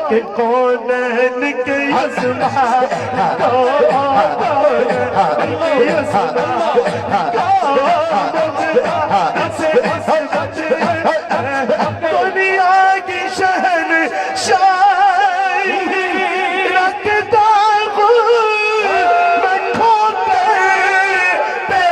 कि कौनैन के आसमान कौनैन के आसमान दुनिया की शहंशाही रखता हूँ मैं ठोकर पे।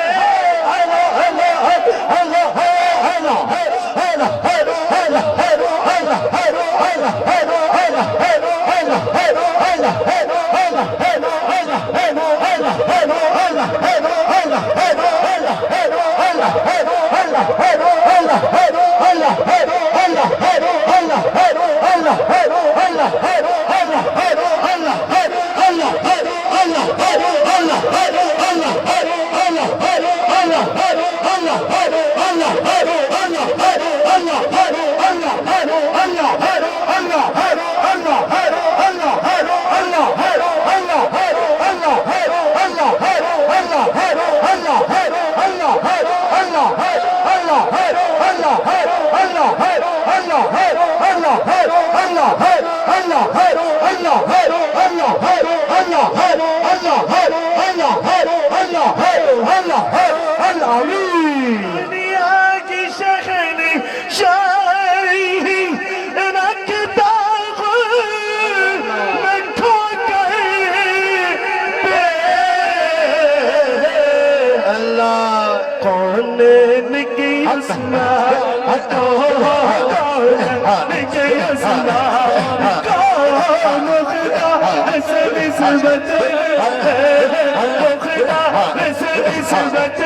दुनिया की शहंशाही रखता हूँ मैं ठोकर पे। अल्लाह कौनैन की आसमान कौनैन की आसमान कौन खुदा ऐसे निस्बत वो खुदा ऐसे निस्बत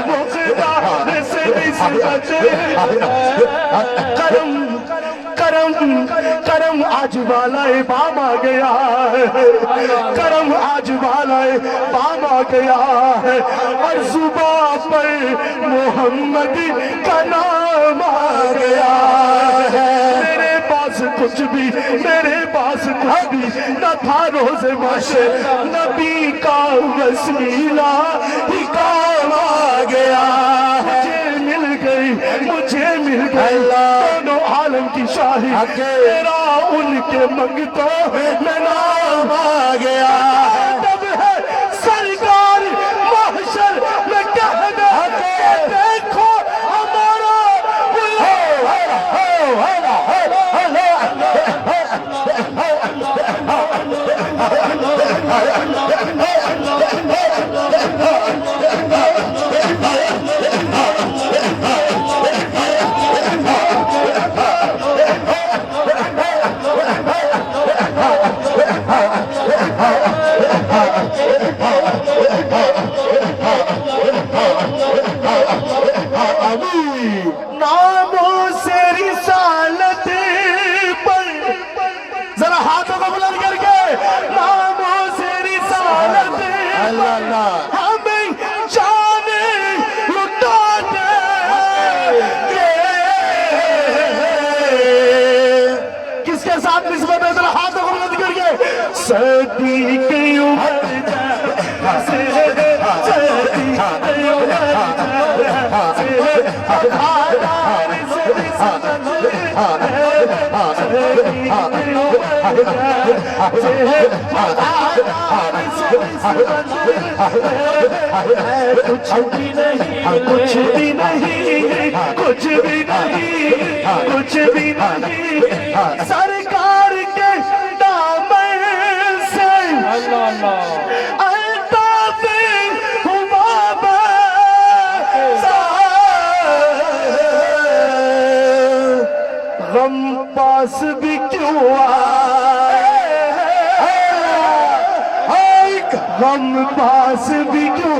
वो खुदा ऐसे निस्बत। करम करम करम आज वाला बाम आ गया है, करम आज वाला बाम आ गया है और जुबां पर मोहम्मद का नाम आ गया है। मेरे पास कुछ भी न था रोज़े माशे नबी का वसीला ही काम आ गया है। मुझे मिल गई दोनों आलम की शाही तेरा उनके मंगतों में नाम आ गया। तब है सरकार महशर में कहना देखो हमारा नामों से रिसालत पर जरा हाथों को बुलंद करके नामों से रिसालत हमें जाने लुटा दे। किसके साथ निस्बत है जरा हाथों को बुलंद करके। सदी की उम्र कुछ भी नहीं कुछ भी नहीं कुछ भी नहीं कुछ भी नहीं सरकार के दामन से गम पास भी क्यों आए गम पास भी क्यों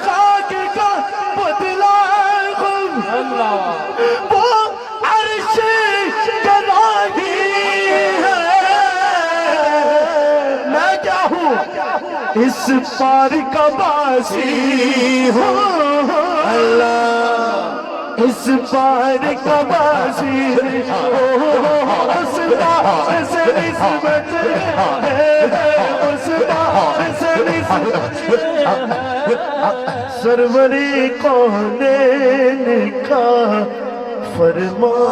खाक का पुतला वो अर्श गवाही है। मैं क्या हूँ इस पार का बासी हूँ। अल्लाह इस बार कबासी उस बार से निस्बत है, उस बार से निस्बत सरवरी कौनैन का फरमा।